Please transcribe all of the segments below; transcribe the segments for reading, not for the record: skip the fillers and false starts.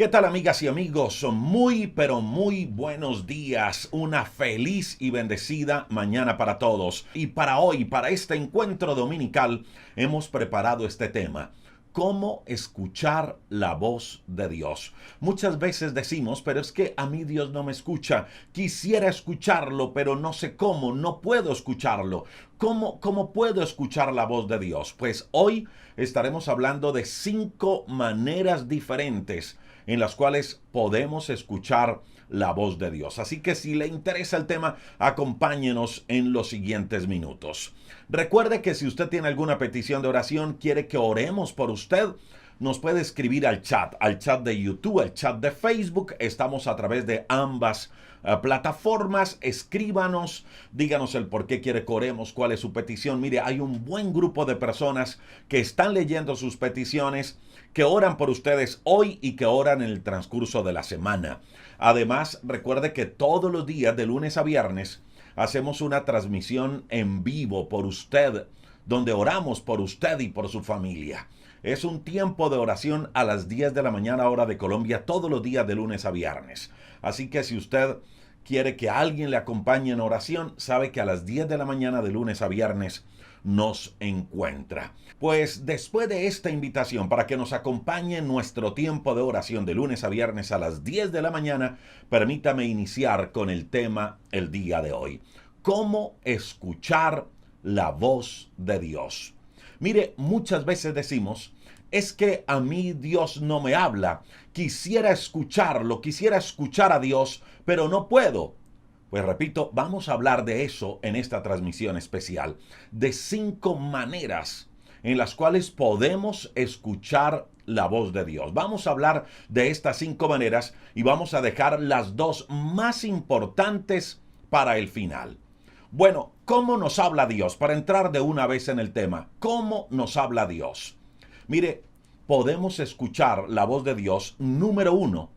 ¿Qué tal, amigas y amigos? Muy, pero muy buenos días. Una feliz y bendecida mañana para todos. Y para hoy, para este encuentro dominical, hemos preparado este tema. ¿Cómo escuchar la voz de Dios? Muchas veces decimos, pero es que a mí Dios no me escucha. Quisiera escucharlo, pero no sé cómo, no puedo escucharlo. ¿Cómo puedo escuchar la voz de Dios? Pues hoy estaremos hablando de 5 maneras diferentes en las cuales podemos escuchar la voz de Dios. Así que si le interesa el tema, acompáñenos en los siguientes minutos. Recuerde que si usted tiene alguna petición de oración, quiere que oremos por usted, nos puede escribir al chat de YouTube, al chat de Facebook. Estamos a través de ambas plataformas. Escríbanos, díganos el por qué quiere que oremos, cuál es su petición. Mire, hay un buen grupo de personas que están leyendo sus peticiones, que oran por ustedes hoy y que oran en el transcurso de la semana. Además, recuerde que todos los días, de lunes a viernes, hacemos una transmisión en vivo por usted, donde oramos por usted y por su familia. Es un tiempo de oración a las 10 de la mañana, hora de Colombia, todos los días de lunes a viernes. Así que si usted quiere que alguien le acompañe en oración, sabe que a las 10 de la mañana de lunes a viernes nos encuentra. Pues después de esta invitación para que nos acompañe en nuestro tiempo de oración de lunes a viernes a las 10 de la mañana, permítame iniciar con el tema el día de hoy. ¿Cómo escuchar la voz de Dios? Mire, muchas veces decimos, es que a mí Dios no me habla. Quisiera escucharlo, quisiera escuchar a Dios, pero no puedo. Pues repito, vamos a hablar de eso en esta transmisión especial, de 5 maneras en las cuales podemos escuchar la voz de Dios. Vamos a hablar de estas 5 maneras y vamos a dejar las 2 más importantes para el final. Bueno, ¿cómo nos habla Dios? Para entrar de una vez en el tema, ¿cómo nos habla Dios? Mire, podemos escuchar la voz de Dios, número 1,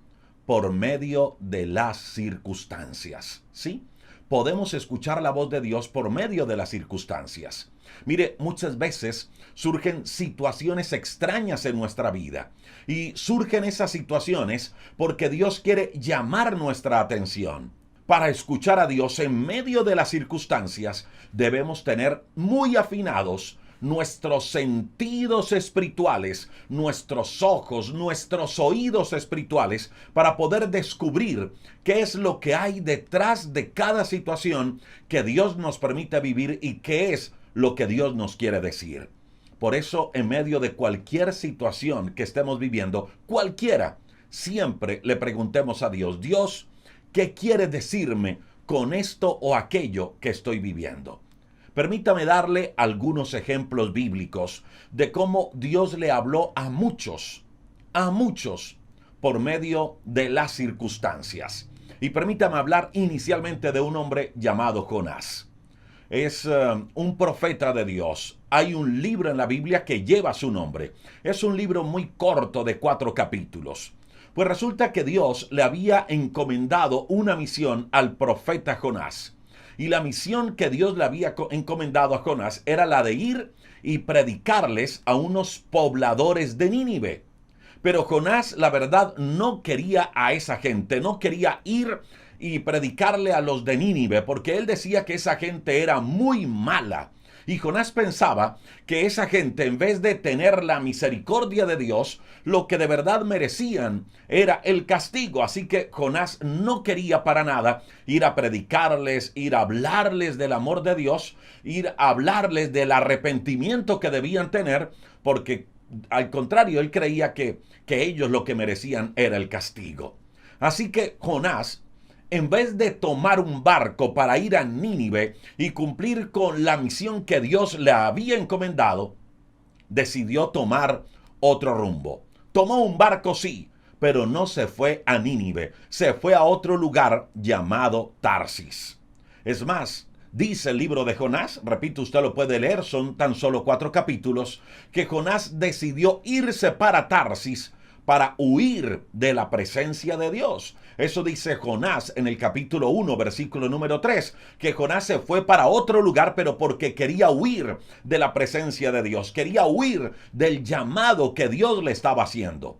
por medio de las circunstancias, ¿sí? Podemos escuchar la voz de Dios por medio de las circunstancias. Mire, muchas veces surgen situaciones extrañas en nuestra vida y surgen esas situaciones porque Dios quiere llamar nuestra atención. Para escuchar a Dios en medio de las circunstancias, debemos tener muy afinados nuestros sentidos espirituales, nuestros ojos, nuestros oídos espirituales, para poder descubrir qué es lo que hay detrás de cada situación que Dios nos permite vivir y qué es lo que Dios nos quiere decir. Por eso, en medio de cualquier situación que estemos viviendo, cualquiera, siempre le preguntemos a Dios, Dios, ¿qué quiere decirme con esto o aquello que estoy viviendo? Permítame darle algunos ejemplos bíblicos de cómo Dios le habló a muchos, por medio de las circunstancias. Y permítame hablar inicialmente de un hombre llamado Jonás. Es un profeta de Dios. Hay un libro en la Biblia que lleva su nombre. Es un libro muy corto de 4 capítulos. Pues resulta que Dios le había encomendado una misión al profeta Jonás. Y la misión que Dios le había encomendado a Jonás era la de ir y predicarles a unos pobladores de Nínive. Pero Jonás, la verdad, no quería a esa gente, no quería ir y predicarle a los de Nínive, porque él decía que esa gente era muy mala. Y Jonás pensaba que esa gente, en vez de tener la misericordia de Dios, lo que de verdad merecían era el castigo. Así que Jonás no quería para nada ir a predicarles, ir a hablarles del amor de Dios, ir a hablarles del arrepentimiento que debían tener, porque al contrario, él creía que ellos lo que merecían era el castigo. Así que Jonás, en vez de tomar un barco para ir a Nínive y cumplir con la misión que Dios le había encomendado, decidió tomar otro rumbo. Tomó un barco, sí, pero no se fue a Nínive, se fue a otro lugar llamado Tarsis. Es más, dice el libro de Jonás, repito, usted lo puede leer, son tan solo 4 capítulos, que Jonás decidió irse para Tarsis para huir de la presencia de Dios. Eso dice Jonás en el capítulo 1, versículo número 3, que Jonás se fue para otro lugar, pero porque quería huir de la presencia de Dios, quería huir del llamado que Dios le estaba haciendo.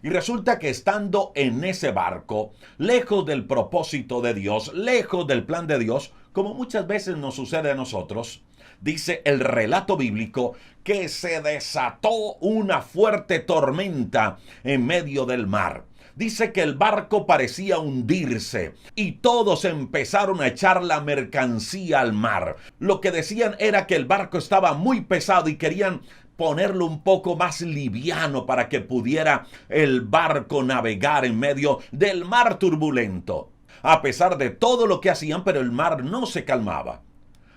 Y resulta que estando en ese barco, lejos del propósito de Dios, lejos del plan de Dios, como muchas veces nos sucede a nosotros, dice el relato bíblico que se desató una fuerte tormenta en medio del mar. Dice que el barco parecía hundirse y todos empezaron a echar la mercancía al mar. Lo que decían era que el barco estaba muy pesado y querían ponerlo un poco más liviano para que pudiera el barco navegar en medio del mar turbulento. A pesar de todo lo que hacían, pero el mar no se calmaba.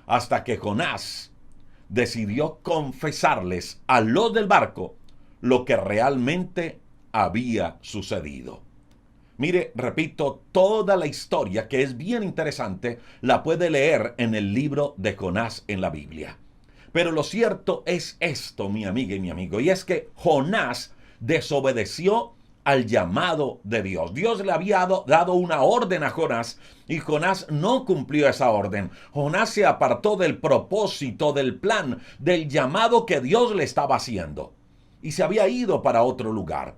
Hasta que Jonás decidió confesarles a los del barco lo que realmente había sucedido. Mire, repito, toda la historia, que es bien interesante, la puede leer en el libro de Jonás en la Biblia. Pero lo cierto es esto, mi amiga y mi amigo, y es que Jonás desobedeció al llamado de Dios. Dios le había dado una orden a Jonás y Jonás no cumplió esa orden. Jonás se apartó del propósito, del plan, del llamado que Dios le estaba haciendo y se había ido para otro lugar.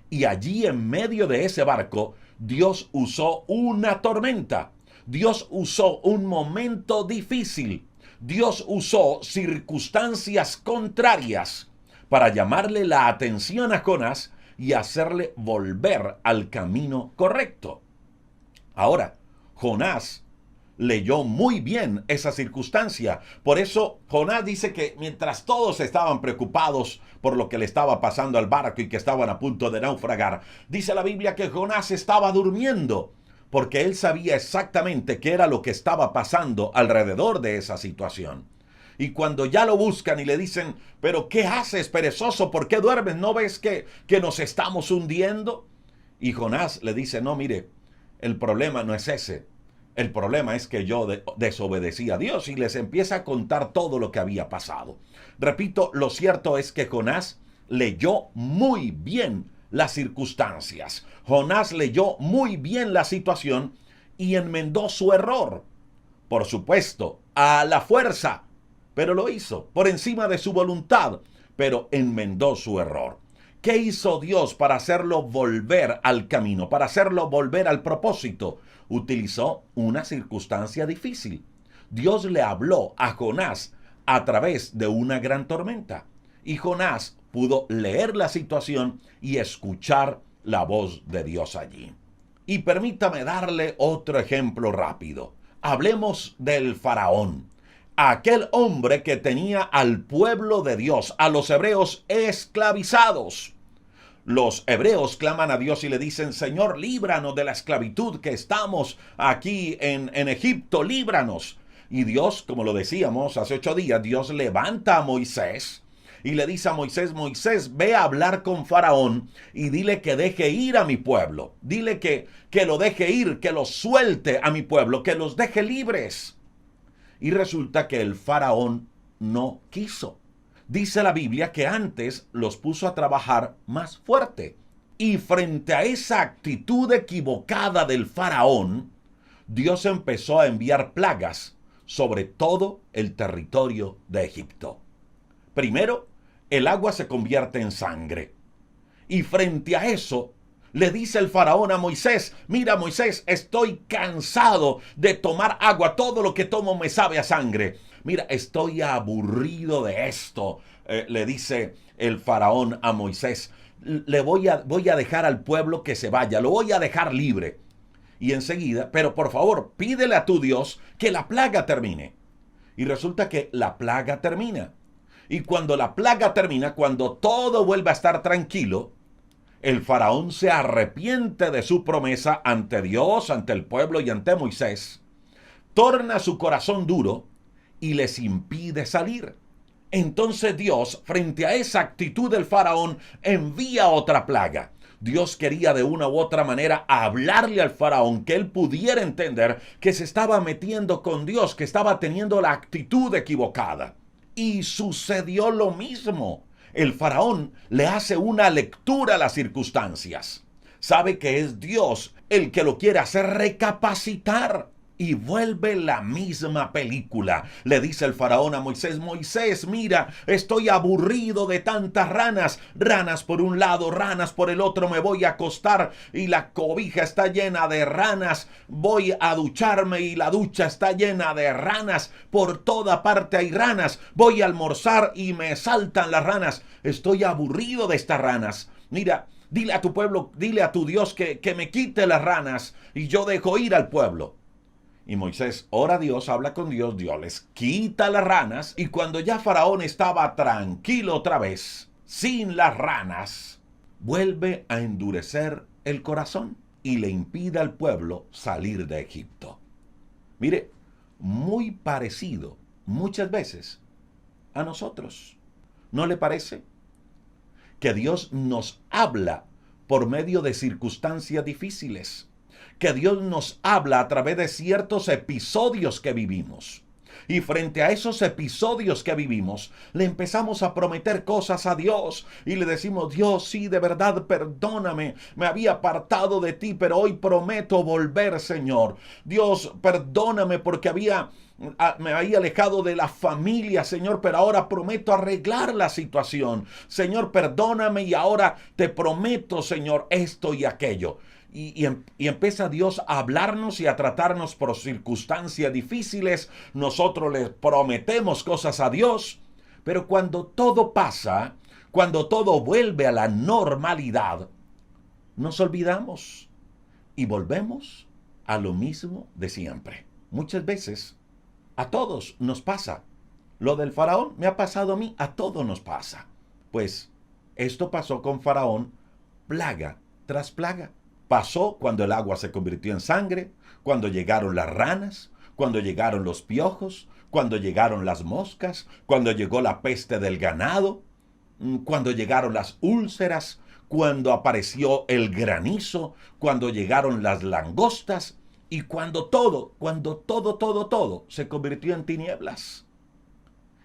Y allí en medio de ese barco, Dios usó una tormenta. Dios usó un momento difícil. Dios usó circunstancias contrarias para llamarle la atención a Jonás y hacerle volver al camino correcto. Ahora, Jonás leyó muy bien esa circunstancia. Por eso Jonás dice que mientras todos estaban preocupados por lo que le estaba pasando al barco y que estaban a punto de naufragar, dice la Biblia que Jonás estaba durmiendo, porque él sabía exactamente qué era lo que estaba pasando alrededor de esa situación. Y cuando ya lo buscan y le dicen, pero ¿qué haces, perezoso? ¿Por qué duermes? ¿No ves que nos estamos hundiendo? Y Jonás le dice, no, mire, el problema no es ese. El problema es que yo desobedecí a Dios, y les empieza a contar todo lo que había pasado. Repito, lo cierto es que Jonás leyó muy bien las circunstancias. Jonás leyó muy bien la situación y enmendó su error. Por supuesto, a la fuerza, pero lo hizo por encima de su voluntad, pero enmendó su error. ¿Qué hizo Dios para hacerlo volver al camino, para hacerlo volver al propósito? Utilizó una circunstancia difícil. Dios le habló a Jonás a través de una gran tormenta. Y Jonás pudo leer la situación y escuchar la voz de Dios allí. Y permítame darle otro ejemplo rápido. Hablemos del faraón. Aquel hombre que tenía al pueblo de Dios, a los hebreos esclavizados. Los hebreos claman a Dios y le dicen, Señor, líbranos de la esclavitud que estamos aquí en Egipto, líbranos. Y Dios, como lo decíamos hace 8 días, Dios levanta a Moisés y le dice a Moisés, Moisés, ve a hablar con Faraón y dile que deje ir a mi pueblo. Dile que lo deje ir, que los suelte a mi pueblo, que los deje libres. Y resulta que el Faraón no quiso. Dice la Biblia que antes los puso a trabajar más fuerte. Y frente a esa actitud equivocada del Faraón, Dios empezó a enviar plagas sobre todo el territorio de Egipto. Primero, el agua se convierte en sangre. Y frente a eso, le dice el faraón a Moisés, mira Moisés, estoy cansado de tomar agua, todo lo que tomo me sabe a sangre. Mira, estoy aburrido de esto, le dice el faraón a Moisés. Voy a dejar al pueblo que se vaya, lo voy a dejar libre. Y enseguida, pero por favor, pídele a tu Dios que la plaga termine. Y resulta que la plaga termina. Y cuando la plaga termina, cuando todo vuelve a estar tranquilo, el faraón se arrepiente de su promesa ante Dios, ante el pueblo y ante Moisés, torna su corazón duro y les impide salir. Entonces Dios, frente a esa actitud del faraón, envía otra plaga. Dios quería de una u otra manera hablarle al faraón, que él pudiera entender que se estaba metiendo con Dios, que estaba teniendo la actitud equivocada. Y sucedió lo mismo. El faraón le hace una lectura a las circunstancias. Sabe que es Dios el que lo quiere hacer recapacitar. y vuelve la misma película. Le dice el faraón a Moisés: Moisés, mira, estoy aburrido de tantas ranas. Ranas por un lado, ranas por el otro. Me voy a acostar y la cobija está llena de ranas. Voy a ducharme y la ducha está llena de ranas. Por toda parte hay ranas. Voy a almorzar y me saltan las ranas. Estoy aburrido de estas ranas. Mira, dile a tu pueblo, dile a tu Dios que me quite las ranas y yo dejo ir al pueblo. Y Moisés ora a Dios, habla con Dios, Dios les quita las ranas, y cuando ya Faraón estaba tranquilo otra vez, sin las ranas, vuelve a endurecer el corazón y le impide al pueblo salir de Egipto. Mire, muy parecido muchas veces a nosotros. ¿No le parece? Que Dios nos habla por medio de circunstancias difíciles, que Dios nos habla a través de ciertos episodios que vivimos. Y frente a esos episodios que vivimos, le empezamos a prometer cosas a Dios y le decimos: Dios, sí, de verdad, perdóname, me había apartado de ti, pero hoy prometo volver, Señor. Dios, perdóname porque me había alejado de la familia, Señor, pero ahora prometo arreglar la situación. Señor, perdóname y ahora te prometo, Señor, esto y aquello. Y empieza Dios a hablarnos y a tratarnos por circunstancias difíciles. Nosotros le prometemos cosas a Dios, pero cuando todo pasa, cuando todo vuelve a la normalidad, nos olvidamos y volvemos a lo mismo de siempre. Muchas veces a todos nos pasa. Lo del faraón me ha pasado a mí, a todos nos pasa. Pues esto pasó con Faraón, plaga tras plaga. Pasó cuando el agua se convirtió en sangre, cuando llegaron las ranas, cuando llegaron los piojos, cuando llegaron las moscas, cuando llegó la peste del ganado, cuando llegaron las úlceras, cuando apareció el granizo, cuando llegaron las langostas y cuando todo se convirtió en tinieblas.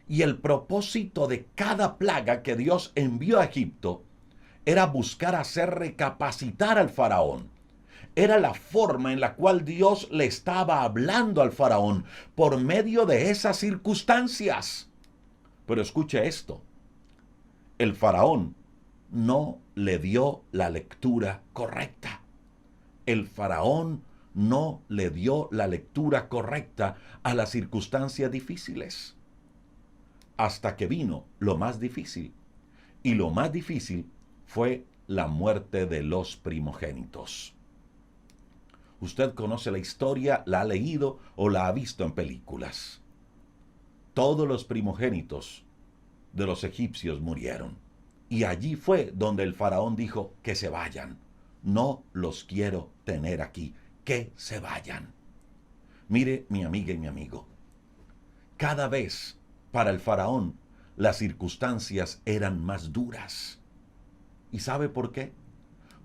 Y el propósito de cada plaga que Dios envió a Egipto era buscar hacer recapacitar al faraón. Era la forma en la cual Dios le estaba hablando al faraón por medio de esas circunstancias. Pero escuche esto: el faraón no le dio la lectura correcta. El faraón no le dio la lectura correcta a las circunstancias difíciles. Hasta que vino lo más difícil. Y lo más difícil fue la muerte de los primogénitos. Usted conoce la historia, la ha leído o la ha visto en películas. Todos los primogénitos de los egipcios murieron. Y allí fue donde el faraón dijo: que se vayan. No los quiero tener aquí. Que se vayan. Mire, mi amiga y mi amigo, cada vez para el faraón las circunstancias eran más duras. ¿Y sabe por qué?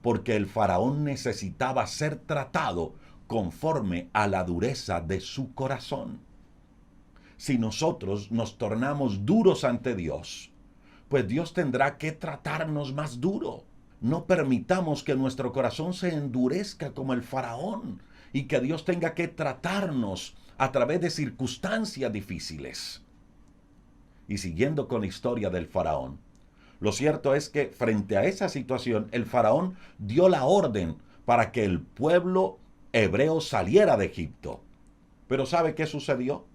Porque el faraón necesitaba ser tratado conforme a la dureza de su corazón. Si nosotros nos tornamos duros ante Dios, pues Dios tendrá que tratarnos más duro. No permitamos que nuestro corazón se endurezca como el faraón y que Dios tenga que tratarnos a través de circunstancias difíciles. Y siguiendo con la historia del faraón, lo cierto es que frente a esa situación, el faraón dio la orden para que el pueblo hebreo saliera de Egipto. Pero ¿sabe qué sucedió?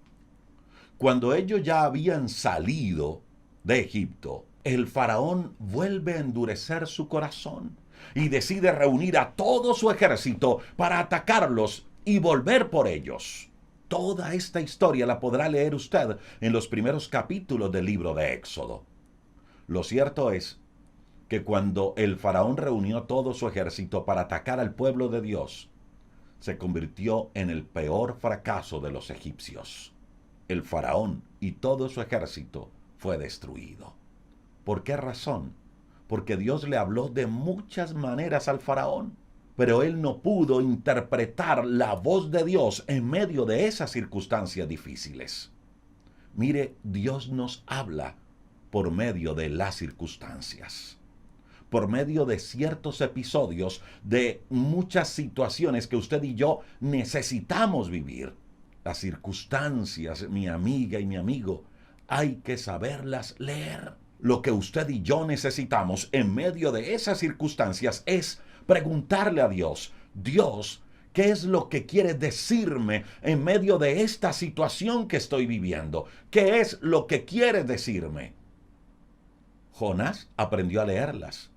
Cuando ellos ya habían salido de Egipto, el faraón vuelve a endurecer su corazón y decide reunir a todo su ejército para atacarlos y volver por ellos. Toda esta historia la podrá leer usted en los primeros capítulos del libro de Éxodo. Lo cierto es que cuando el faraón reunió todo su ejército para atacar al pueblo de Dios, se convirtió en el peor fracaso de los egipcios. El faraón y todo su ejército fue destruido. ¿Por qué razón? Porque Dios le habló de muchas maneras al faraón, pero él no pudo interpretar la voz de Dios en medio de esas circunstancias difíciles. Mire, Dios nos habla por medio de las circunstancias, por medio de ciertos episodios, de muchas situaciones que usted y yo necesitamos vivir. Las circunstancias, mi amiga y mi amigo, hay que saberlas leer. Lo que usted y yo necesitamos en medio de esas circunstancias es preguntarle a Dios, Dios, ¿qué es lo que quiere decirme en medio de esta situación que estoy viviendo? ¿Qué es lo que quiere decirme? Jonás aprendió a leerlas,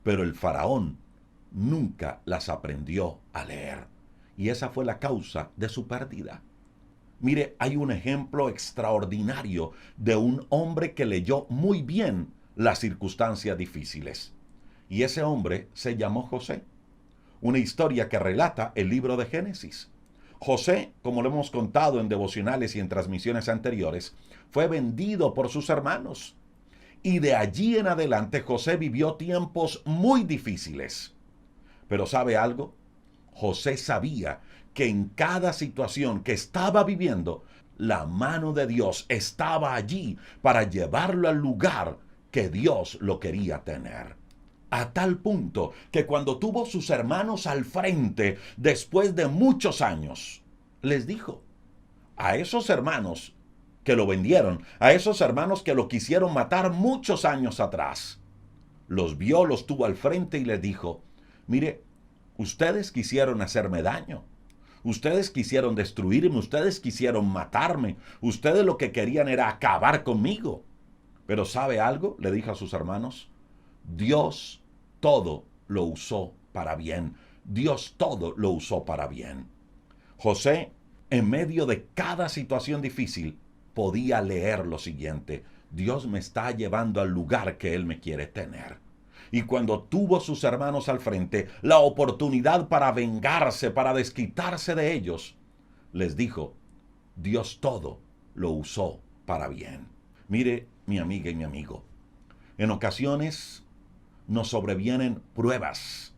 pero el faraón nunca las aprendió a leer. Y esa fue la causa de su pérdida. Mire, hay un ejemplo extraordinario de un hombre que leyó muy bien las circunstancias difíciles. Y ese hombre se llamó José. Una historia que relata el libro de Génesis. José, como lo hemos contado en devocionales y en transmisiones anteriores, fue vendido por sus hermanos. Y de allí en adelante José vivió tiempos muy difíciles. Pero ¿sabe algo? José sabía que en cada situación que estaba viviendo, la mano de Dios estaba allí para llevarlo al lugar que Dios lo quería tener. A tal punto que cuando tuvo sus hermanos al frente, después de muchos años, les dijo a esos hermanos que lo vendieron, a esos hermanos que lo quisieron matar muchos años atrás, los vio, los tuvo al frente y les dijo, mire, ustedes quisieron hacerme daño. Ustedes quisieron destruirme, ustedes quisieron matarme, ustedes lo que querían era acabar conmigo. Pero ¿sabe algo? Le dijo a sus hermanos, Dios todo lo usó para bien. Dios todo lo usó para bien. José, en medio de cada situación difícil, podía leer lo siguiente, Dios me está llevando al lugar que Él me quiere tener. Y cuando tuvo a sus hermanos al frente, la oportunidad para vengarse, para desquitarse de ellos, les dijo, Dios todo lo usó para bien. Mire, mi amiga y mi amigo, en ocasiones nos sobrevienen pruebas,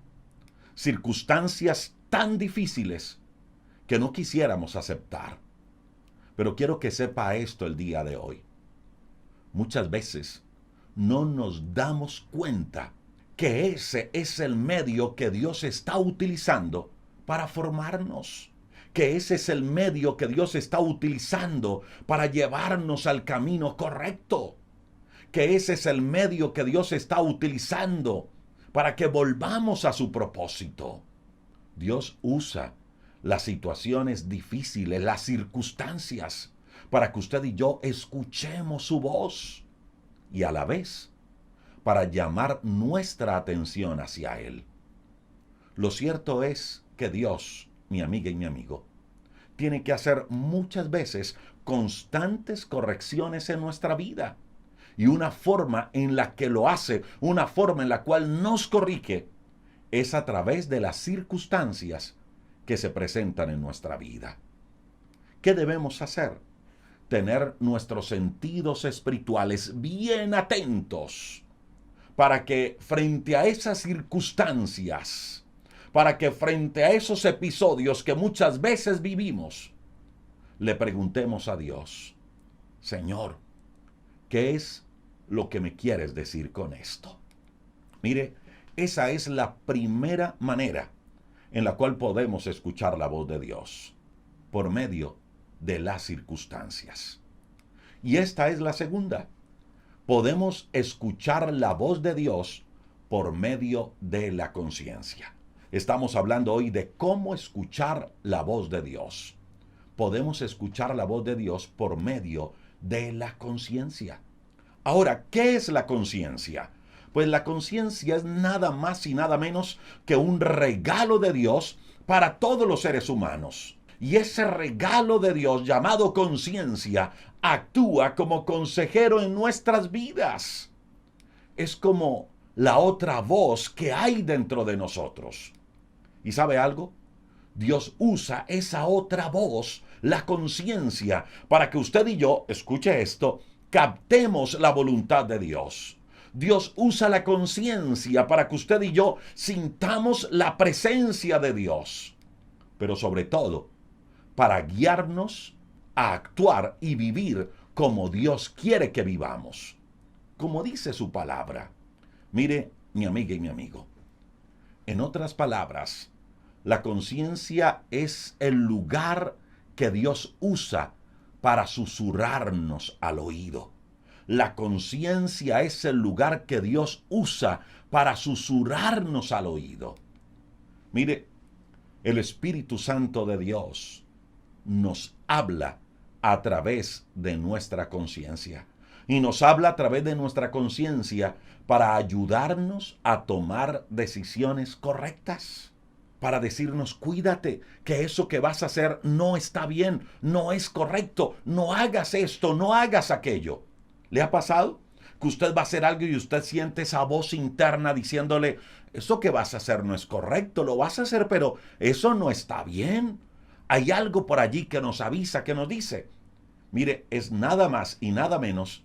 circunstancias tan difíciles que no quisiéramos aceptar. Pero quiero que sepa esto el día de hoy. Muchas veces no nos damos cuenta que ese es el medio que Dios está utilizando para formarnos, que ese es el medio que Dios está utilizando para llevarnos al camino correcto, que ese es el medio que Dios está utilizando para que volvamos a su propósito. Dios usa las situaciones difíciles, las circunstancias, para que usted y yo escuchemos su voz y a la vez para llamar nuestra atención hacia Él. Lo cierto es que Dios, mi amiga y mi amigo, tiene que hacer muchas veces constantes correcciones en nuestra vida. Y una forma en la que lo hace, una forma en la cual nos corrige, es a través de las circunstancias que se presentan en nuestra vida. ¿Qué debemos hacer? Tener nuestros sentidos espirituales bien atentos para que frente a esas circunstancias, para que frente a esos episodios que muchas veces vivimos, le preguntemos a Dios, Señor, ¿qué es lo que me quieres decir con esto? Mire, esa es la primera manera en la cual podemos escuchar la voz de Dios, por medio de las circunstancias. Y esta es la segunda. Podemos escuchar la voz de Dios por medio de la conciencia. Estamos hablando hoy de cómo escuchar la voz de Dios. Podemos escuchar la voz de Dios por medio de la conciencia. Ahora, ¿qué es la conciencia? Pues la conciencia es nada más y nada menos que un regalo de Dios para todos los seres humanos. Y ese regalo de Dios llamado conciencia actúa como consejero en nuestras vidas. Es como la otra voz que hay dentro de nosotros. ¿Y sabe algo? Dios usa esa otra voz, la conciencia, para que usted y yo, escuche esto, captemos la voluntad de Dios. Dios usa la conciencia para que usted y yo sintamos la presencia de Dios. Pero sobre todo, para guiarnos a actuar y vivir como Dios quiere que vivamos. Como dice su palabra. Mire, mi amiga y mi amigo. En otras palabras, la conciencia es el lugar que Dios usa para susurrarnos al oído. La conciencia es el lugar que Dios usa para susurrarnos al oído. Mire, el Espíritu Santo de Dios nos habla a través de nuestra conciencia. Y nos habla a través de nuestra conciencia para ayudarnos a tomar decisiones correctas. Para decirnos, cuídate, que eso que vas a hacer no está bien, no es correcto, no hagas esto, no hagas aquello. ¿Le ha pasado? Que usted va a hacer algo y usted siente esa voz interna diciéndole, eso que vas a hacer no es correcto, lo vas a hacer, pero eso no está bien. Hay algo por allí que nos avisa, que nos dice. Mire, es nada más y nada menos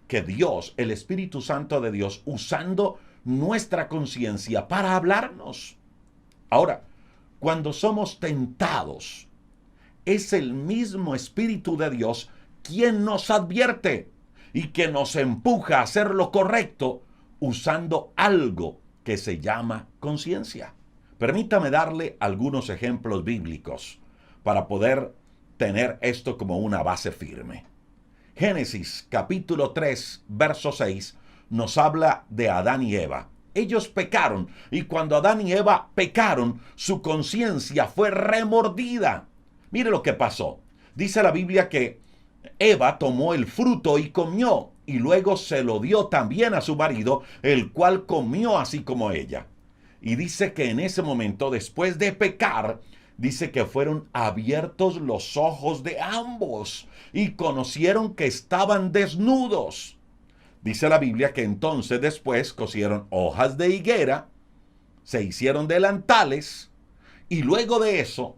que Dios, el Espíritu Santo de Dios, usando nuestra conciencia para hablarnos. Ahora, cuando somos tentados, es el mismo Espíritu de Dios quien nos advierte y que nos empuja a hacer lo correcto usando algo que se llama conciencia. Permítame darle algunos ejemplos bíblicos para poder tener esto como una base firme. Génesis capítulo 3, verso 6 nos habla de Adán y Eva. Ellos pecaron y cuando Adán y Eva pecaron, su conciencia fue remordida. Mire lo que pasó. Dice la Biblia que Eva tomó el fruto y comió, y luego se lo dio también a su marido, el cual comió así como ella. Y dice que en ese momento, después de pecar, dice que fueron abiertos los ojos de ambos y conocieron que estaban desnudos. Dice la Biblia que entonces después cosieron hojas de higuera, se hicieron delantales y luego de eso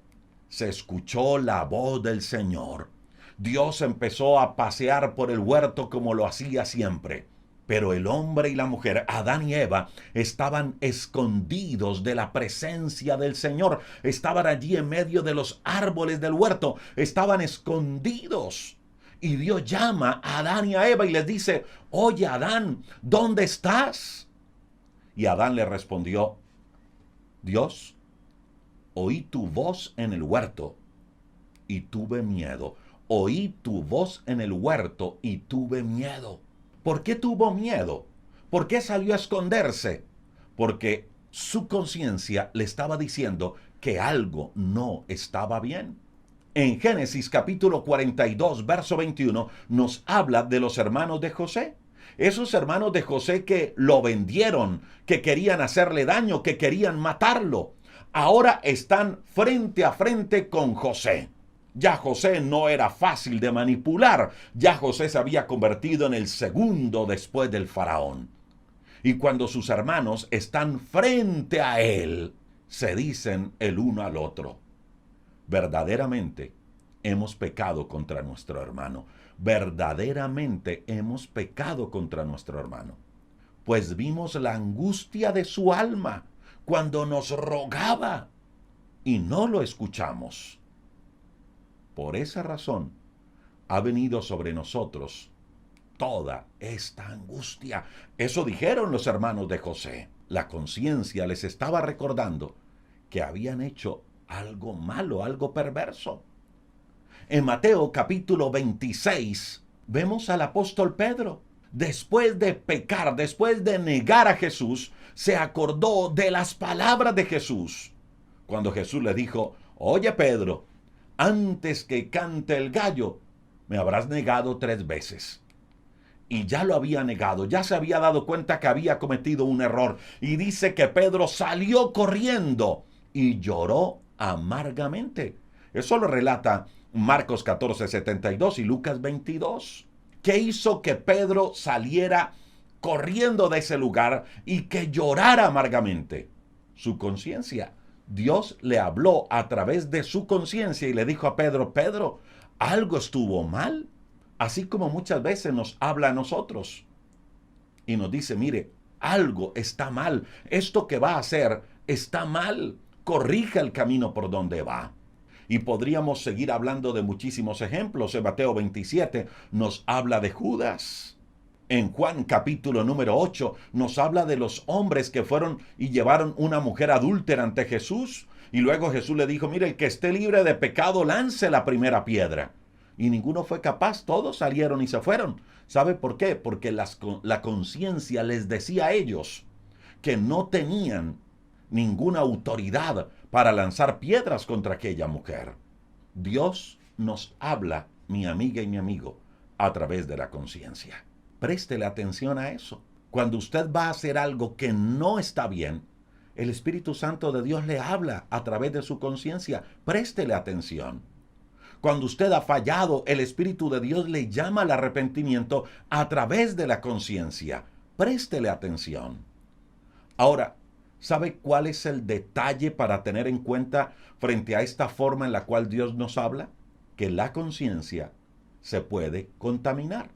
se escuchó la voz del Señor. Dios empezó a pasear por el huerto como lo hacía siempre. Pero el hombre y la mujer, Adán y Eva, estaban escondidos de la presencia del Señor. Estaban allí en medio de los árboles del huerto. Estaban escondidos. Y Dios llama a Adán y a Eva y les dice, oye Adán, ¿dónde estás? Y Adán le respondió, Dios, oí tu voz en el huerto y tuve miedo. Oí tu voz en el huerto y tuve miedo. ¿Por qué tuvo miedo? ¿Por qué salió a esconderse? Porque su conciencia le estaba diciendo que algo no estaba bien. En Génesis capítulo 42, verso 21, nos habla de los hermanos de José. Esos hermanos de José que lo vendieron, que querían hacerle daño, que querían matarlo. Ahora están frente a frente con José. Ya José no era fácil de manipular. Ya José se había convertido en el segundo después del faraón. Y cuando sus hermanos están frente a él, se dicen el uno al otro, verdaderamente hemos pecado contra nuestro hermano. Verdaderamente hemos pecado contra nuestro hermano. Pues vimos la angustia de su alma cuando nos rogaba y no lo escuchamos. Por esa razón ha venido sobre nosotros toda esta angustia. Eso dijeron los hermanos de José. La conciencia les estaba recordando que habían hecho algo malo, algo perverso. En Mateo capítulo 26 vemos al apóstol Pedro. Después de pecar, después de negar a Jesús, se acordó de las palabras de Jesús. Cuando Jesús le dijo, oye Pedro, antes que cante el gallo, me habrás negado 3 veces. Y ya lo había negado, ya se había dado cuenta que había cometido un error. Y dice que Pedro salió corriendo y lloró amargamente. Eso lo relata Marcos 14:72 y Lucas 22. ¿Qué hizo que Pedro saliera corriendo de ese lugar y que llorara amargamente? Su conciencia. Dios le habló a través de su conciencia y le dijo a Pedro, Pedro, algo estuvo mal. Así como muchas veces nos habla a nosotros y nos dice, mire, algo está mal. Esto que va a hacer está mal. Corrija el camino por donde va. Y podríamos seguir hablando de muchísimos ejemplos. En Mateo 27 nos habla de Judas. En Juan capítulo número 8 nos habla de los hombres que fueron y llevaron una mujer adúltera ante Jesús. Y luego Jesús le dijo, mire, el que esté libre de pecado, lance la primera piedra. Y ninguno fue capaz, todos salieron y se fueron. ¿Sabe por qué? Porque la conciencia les decía a ellos que no tenían ninguna autoridad para lanzar piedras contra aquella mujer. Dios nos habla, mi amiga y mi amigo, a través de la conciencia. Préstele atención a eso. Cuando usted va a hacer algo que no está bien, el Espíritu Santo de Dios le habla a través de su conciencia. Préstele atención. Cuando usted ha fallado, el Espíritu de Dios le llama al arrepentimiento a través de la conciencia. Préstele atención. Ahora, ¿sabe cuál es el detalle para tener en cuenta frente a esta forma en la cual Dios nos habla? Que la conciencia se puede contaminar.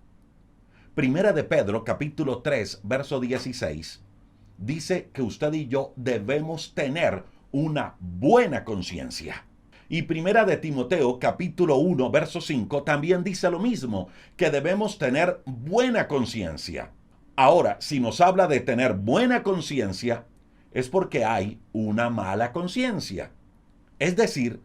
Primera de Pedro, capítulo 3, verso 16, dice que usted y yo debemos tener una buena conciencia. Y Primera de Timoteo, capítulo 1, verso 5, también dice lo mismo, que debemos tener buena conciencia. Ahora, si nos habla de tener buena conciencia, es porque hay una mala conciencia. Es decir,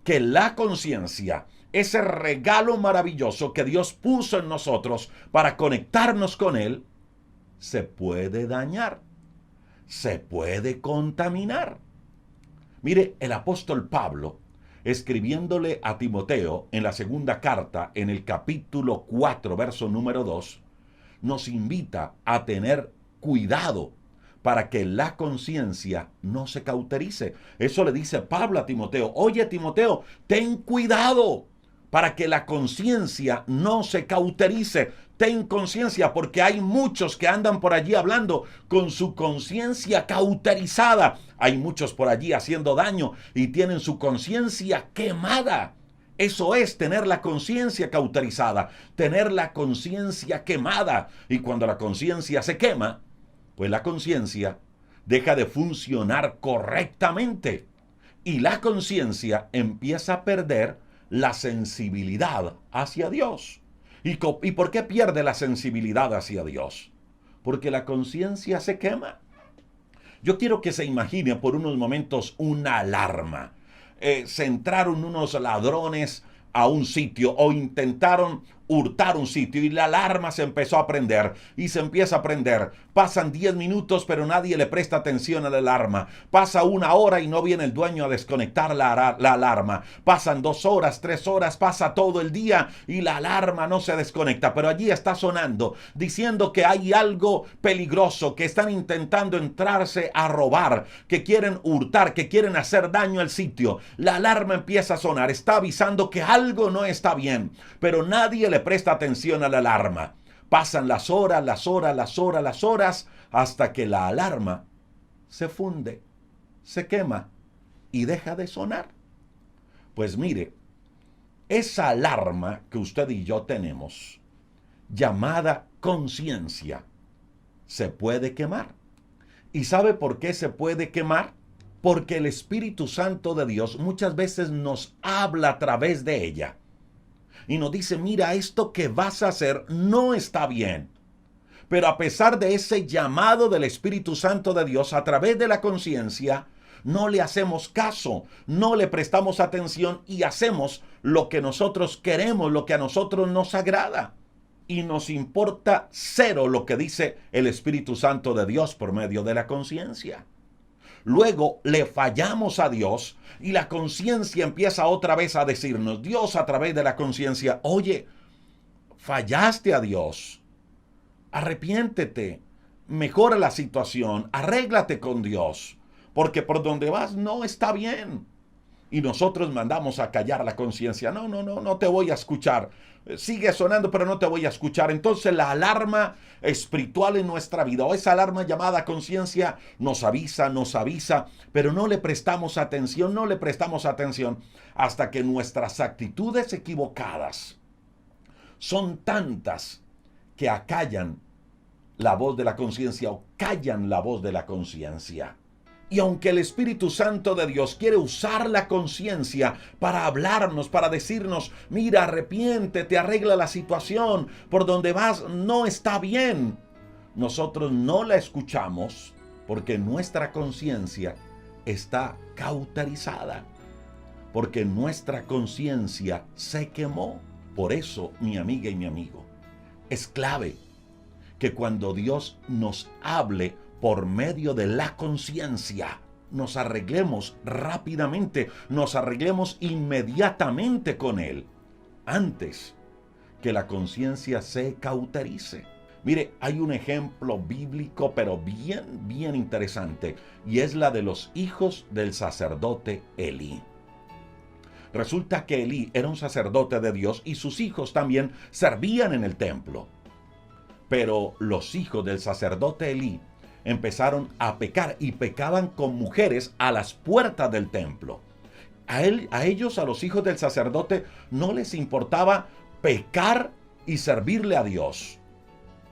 que la conciencia, ese regalo maravilloso que Dios puso en nosotros para conectarnos con Él, se puede dañar, se puede contaminar. Mire, el apóstol Pablo, escribiéndole a Timoteo en la segunda carta, en el capítulo 4, verso número 2, nos invita a tener cuidado para que la conciencia no se cauterice. Eso le dice Pablo a Timoteo. Oye, Timoteo, ten cuidado para que la conciencia no se cauterice. Ten conciencia, porque hay muchos que andan por allí hablando con su conciencia cauterizada. Hay muchos por allí haciendo daño y tienen su conciencia quemada. Eso es tener la conciencia cauterizada, tener la conciencia quemada. Y cuando la conciencia se quema, pues la conciencia deja de funcionar correctamente. Y la conciencia empieza a perder la sensibilidad hacia Dios. ¿Y por qué pierde la sensibilidad hacia Dios? Porque la conciencia se quema. Yo quiero que se imagine por unos momentos una alarma. Se entraron unos ladrones a un sitio o intentaron hurtar un sitio y la alarma se empezó a prender y se empieza a prender. Pasan 10 minutos pero nadie le presta atención a la alarma. Pasa 1 hora y no viene el dueño a desconectar la alarma. Pasan 2 horas, 3 horas, pasa todo el día y la alarma no se desconecta. Pero allí está sonando, diciendo que hay algo peligroso, que están intentando entrarse a robar, que quieren hurtar, que quieren hacer daño al sitio. La alarma empieza a sonar, está avisando que algo no está bien, pero nadie le presta atención a la alarma. Pasan las horas, hasta que la alarma se funde, se quema y deja de sonar. Pues mire, esa alarma que usted y yo tenemos, llamada conciencia, se puede quemar. ¿Y sabe por qué se puede quemar? Porque el Espíritu Santo de Dios muchas veces nos habla a través de ella. Y nos dice, mira, esto que vas a hacer no está bien. Pero a pesar de ese llamado del Espíritu Santo de Dios a través de la conciencia, no le hacemos caso, no le prestamos atención y hacemos lo que nosotros queremos, lo que a nosotros nos agrada. Y nos importa cero lo que dice el Espíritu Santo de Dios por medio de la conciencia. Luego le fallamos a Dios y la conciencia empieza otra vez a decirnos, Dios a través de la conciencia, oye, fallaste a Dios, arrepiéntete, mejora la situación, arréglate con Dios, porque por donde vas no está bien. Y nosotros mandamos a callar la conciencia. No te voy a escuchar. Sigue sonando, pero no te voy a escuchar. Entonces la alarma espiritual en nuestra vida, o esa alarma llamada conciencia, nos avisa, pero no le prestamos atención hasta que nuestras actitudes equivocadas son tantas que acallan la voz de la conciencia o callan la voz de la conciencia. Y aunque el Espíritu Santo de Dios quiere usar la conciencia para hablarnos, para decirnos, mira, arrepiéntete, arregla la situación, por donde vas no está bien, nosotros no la escuchamos porque nuestra conciencia está cauterizada, porque nuestra conciencia se quemó. Por eso, mi amiga y mi amigo, es clave que cuando Dios nos hable por medio de la conciencia, nos arreglemos rápidamente, nos arreglemos inmediatamente con Él, antes que la conciencia se cauterice. Mire, hay un ejemplo bíblico, pero bien interesante, y es la de los hijos del sacerdote Elí. Resulta que Elí era un sacerdote de Dios y sus hijos también servían en el templo. Pero los hijos del sacerdote Elí empezaron a pecar y pecaban con mujeres a las puertas del templo. A ellos, a los hijos del sacerdote, no les importaba pecar y servirle a Dios.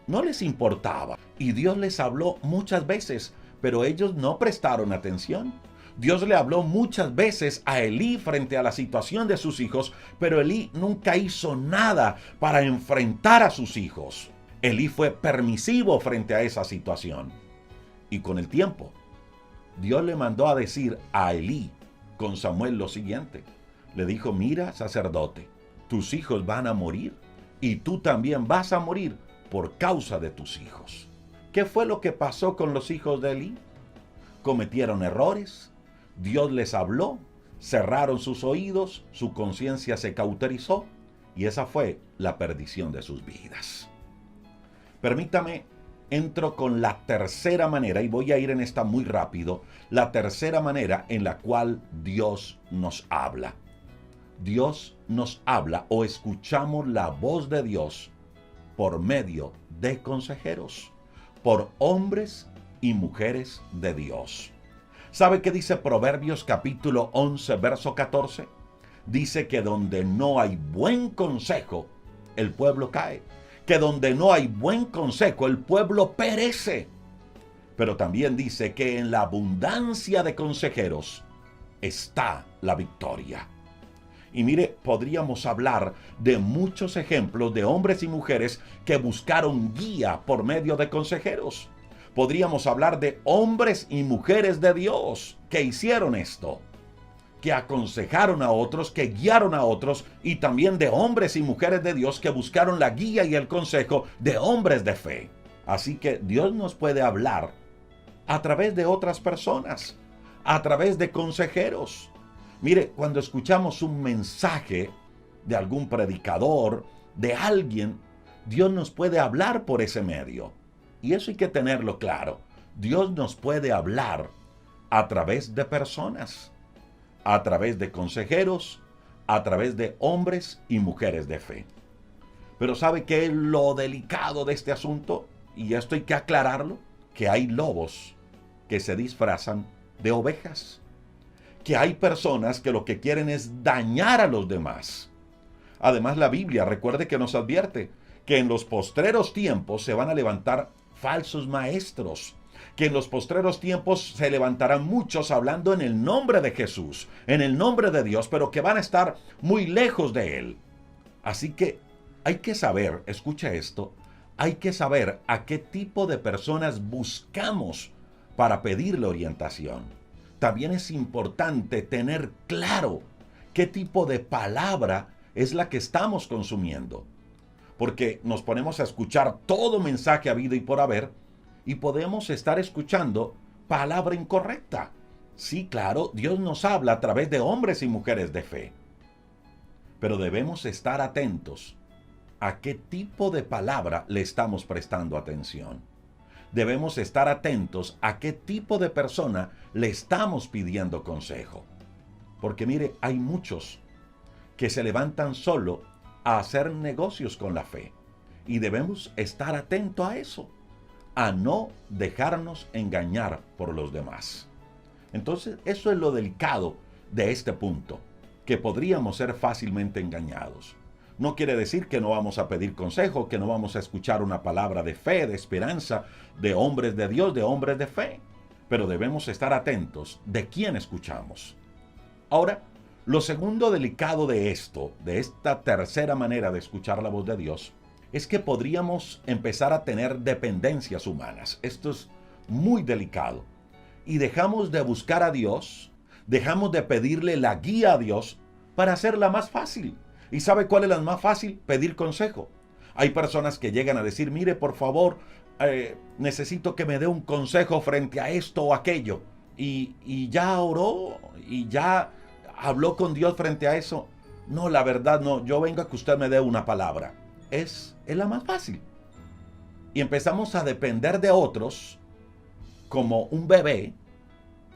No les importaba. Y Dios les habló muchas veces, pero ellos no prestaron atención. Dios le habló muchas veces a Elí frente a la situación de sus hijos, pero Elí nunca hizo nada para enfrentar a sus hijos. Elí fue permisivo frente a esa situación. Y con el tiempo, Dios le mandó a decir a Elí con Samuel lo siguiente. Le dijo: mira, sacerdote, tus hijos van a morir y tú también vas a morir por causa de tus hijos. ¿Qué fue lo que pasó con los hijos de Elí? Cometieron errores, Dios les habló, cerraron sus oídos, su conciencia se cauterizó y esa fue la perdición de sus vidas. Permítame, entro con la tercera manera, y voy a ir en esta muy rápido, la tercera manera en la cual Dios nos habla. Dios nos habla o escuchamos la voz de Dios por medio de consejeros, por hombres y mujeres de Dios. ¿Sabe qué dice Proverbios capítulo 11, verso 14? Dice que donde no hay buen consejo, el pueblo cae. Que donde no hay buen consejo, el pueblo perece. Pero también dice que en la abundancia de consejeros está la victoria. Y mire, podríamos hablar de muchos ejemplos de hombres y mujeres que buscaron guía por medio de consejeros. Podríamos hablar de hombres y mujeres de Dios que hicieron esto, que aconsejaron a otros, que guiaron a otros, y también de hombres y mujeres de Dios que buscaron la guía y el consejo de hombres de fe. Así que Dios nos puede hablar a través de otras personas, a través de consejeros. Mire, cuando escuchamos un mensaje de algún predicador, de alguien, Dios nos puede hablar por ese medio. Y eso hay que tenerlo claro. Dios nos puede hablar a través de personas, a través de consejeros, a través de hombres y mujeres de fe. Pero ¿sabe qué es lo delicado de este asunto? Y esto hay que aclararlo, que hay lobos que se disfrazan de ovejas. Que hay personas que lo que quieren es dañar a los demás. Además, la Biblia, recuerde que nos advierte que en los postreros tiempos se van a levantar falsos maestros, que en los postreros tiempos se levantarán muchos hablando en el nombre de Jesús, en el nombre de Dios, pero que van a estar muy lejos de Él. Así que hay que saber, escucha esto, hay que saber a qué tipo de personas buscamos para pedirle orientación. También es importante tener claro qué tipo de palabra es la que estamos consumiendo. Porque nos ponemos a escuchar todo mensaje habido y por haber y podemos estar escuchando palabra incorrecta. Sí, claro, Dios nos habla a través de hombres y mujeres de fe. Pero debemos estar atentos a qué tipo de palabra le estamos prestando atención. Debemos estar atentos a qué tipo de persona le estamos pidiendo consejo. Porque mire, hay muchos que se levantan solo a hacer negocios con la fe. Y debemos estar atentos a eso, a no dejarnos engañar por los demás. Entonces, eso es lo delicado de este punto, que podríamos ser fácilmente engañados. No quiere decir que no vamos a pedir consejo, que no vamos a escuchar una palabra de fe, de esperanza, de hombres de Dios, de hombres de fe. Pero debemos estar atentos de quién escuchamos. Ahora, lo segundo delicado de esto, de esta tercera manera de escuchar la voz de Dios, es que podríamos empezar a tener dependencias humanas. Esto es muy delicado. y dejamos de buscar a Dios, dejamos de pedirle la guía a Dios para hacerla más fácil. ¿Y sabe cuál es la más fácil? Pedir consejo. Hay personas que llegan a decir, mire, por favor, necesito que me dé un consejo frente a esto o aquello. Y ya oró y ya habló con Dios frente a eso. No, la verdad no, yo vengo a que usted me dé una palabra. Es la más fácil. Y empezamos a depender de otros como un bebé,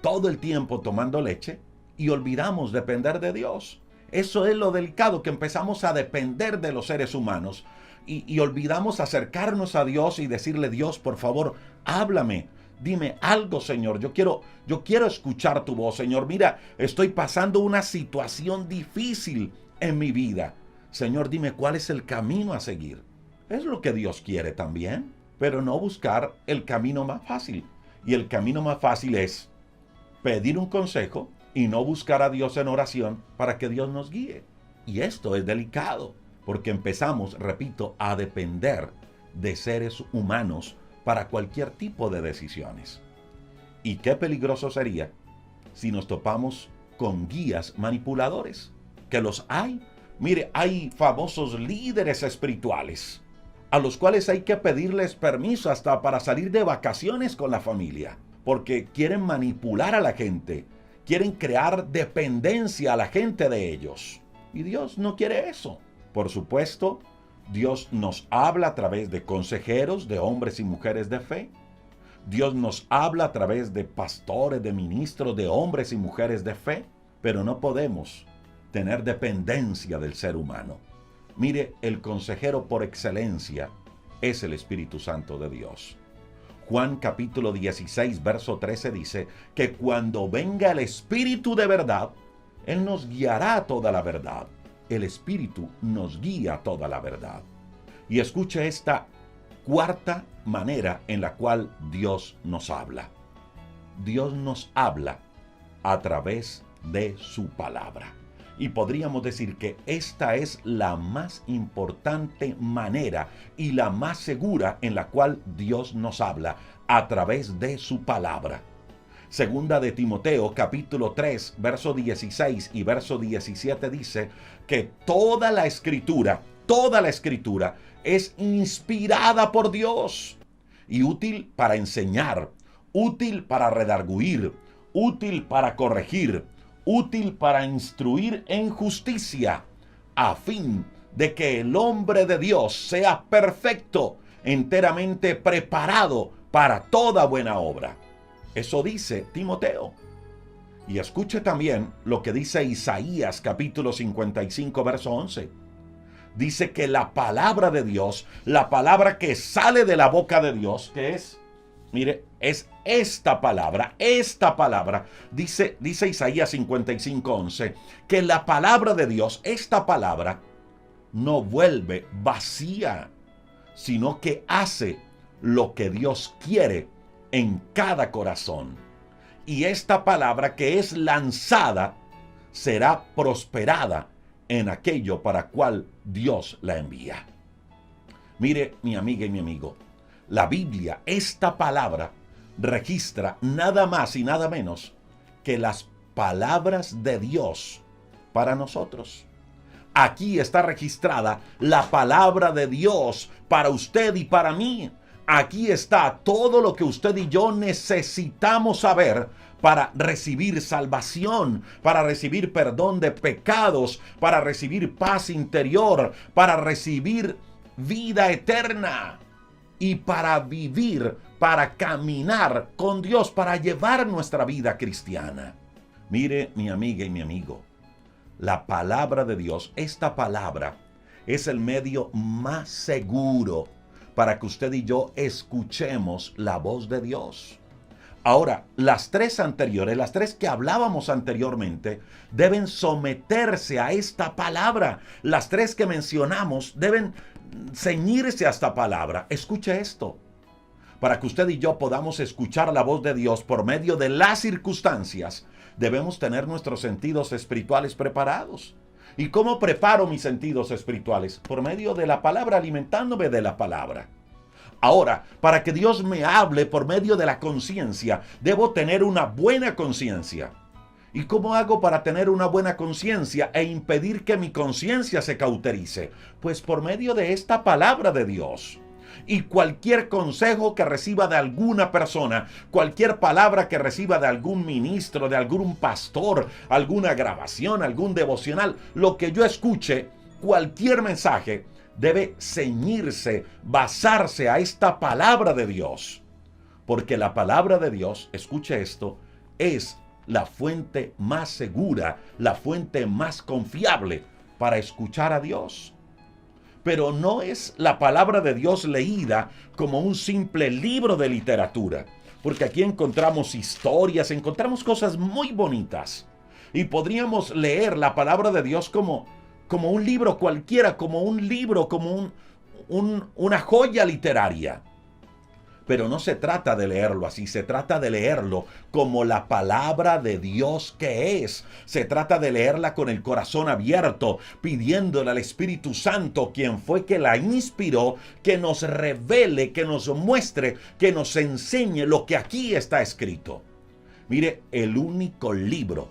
todo el tiempo tomando leche, y olvidamos depender de Dios. Eso es lo delicado, que empezamos a depender de los seres humanos y olvidamos acercarnos a Dios y decirle, Dios, por favor, háblame, dime algo, Señor. Yo quiero escuchar tu voz, Señor. Mira, estoy pasando una situación difícil en mi vida. Señor, dime cuál es el camino a seguir. Es lo que Dios quiere también, pero no buscar el camino más fácil. Y el camino más fácil es pedir un consejo y no buscar a Dios en oración para que Dios nos guíe. Y esto es delicado, porque empezamos, repito, a depender de seres humanos para cualquier tipo de decisiones. Y qué peligroso sería si nos topamos con guías manipuladores, que los hay. Mire, hay famosos líderes espirituales a los cuales hay que pedirles permiso hasta para salir de vacaciones con la familia, porque quieren manipular a la gente, quieren crear dependencia a la gente de ellos. Y Dios no quiere eso. Por supuesto, Dios nos habla a través de consejeros, de hombres y mujeres de fe. Dios nos habla a través de pastores, de ministros, de hombres y mujeres de fe, pero no podemos tener dependencia del ser humano. Mire, el consejero por excelencia es el Espíritu Santo de Dios. Juan capítulo 16, verso 13 dice que cuando venga el Espíritu de verdad, Él nos guiará a toda la verdad. El Espíritu nos guía a toda la verdad. Y escuche esta cuarta manera en la cual Dios nos habla. Dios nos habla a través de su palabra. Y podríamos decir que esta es la más importante manera y la más segura en la cual Dios nos habla, a través de su palabra. Segunda de Timoteo, capítulo 3, verso 16 y verso 17 dice que toda la escritura es inspirada por Dios y útil para enseñar, útil para redarguir, útil para corregir, útil para instruir en justicia, a fin de que el hombre de Dios sea perfecto, enteramente preparado para toda buena obra. Eso dice Timoteo. Y escuche también lo que dice Isaías capítulo 55, verso 11. Dice que la palabra de Dios, la palabra que sale de la boca de Dios, que es, mire, es esta palabra, dice Isaías 55, 11, que la palabra de Dios, esta palabra, no vuelve vacía, sino que hace lo que Dios quiere en cada corazón. Y esta palabra que es lanzada será prosperada en aquello para cual Dios la envía. Mire, mi amiga y mi amigo, la Biblia, esta palabra, registra nada más y nada menos que las palabras de Dios para nosotros. Aquí está registrada la palabra de Dios para usted y para mí. Aquí está todo lo que usted y yo necesitamos saber para recibir salvación, para recibir perdón de pecados, para recibir paz interior, para recibir vida eterna y para vivir, para caminar con Dios, para llevar nuestra vida cristiana. Mire, mi amiga y mi amigo, la palabra de Dios, esta palabra es el medio más seguro para que usted y yo escuchemos la voz de Dios. Ahora, las tres que hablábamos anteriormente, deben someterse a esta palabra. Las tres que mencionamos deben ceñirse a esta palabra. Escuche esto. Para que usted y yo podamos escuchar la voz de Dios por medio de las circunstancias, debemos tener nuestros sentidos espirituales preparados. ¿Y cómo preparo mis sentidos espirituales? Por medio de la palabra, alimentándome de la palabra. Ahora, para que Dios me hable por medio de la conciencia, debo tener una buena conciencia. ¿Y cómo hago para tener una buena conciencia e impedir que mi conciencia se cauterice? Pues por medio de esta palabra de Dios. Y cualquier consejo que reciba de alguna persona, cualquier palabra que reciba de algún ministro, de algún pastor, alguna grabación, algún devocional, lo que yo escuche, cualquier mensaje, debe ceñirse, basarse a esta palabra de Dios. Porque la palabra de Dios, escuche esto, es la fuente más segura, la fuente más confiable para escuchar a Dios. Pero no es la palabra de Dios leída como un simple libro de literatura, porque aquí encontramos historias, encontramos cosas muy bonitas. Y podríamos leer la palabra de Dios como un libro cualquiera, como un libro, como una joya literaria. Pero no se trata de leerlo así, se trata de leerlo como la palabra de Dios que es. Se trata de leerla con el corazón abierto, pidiéndole al Espíritu Santo, quien fue que la inspiró, que nos revele, que nos muestre, que nos enseñe lo que aquí está escrito. Mire, el único libro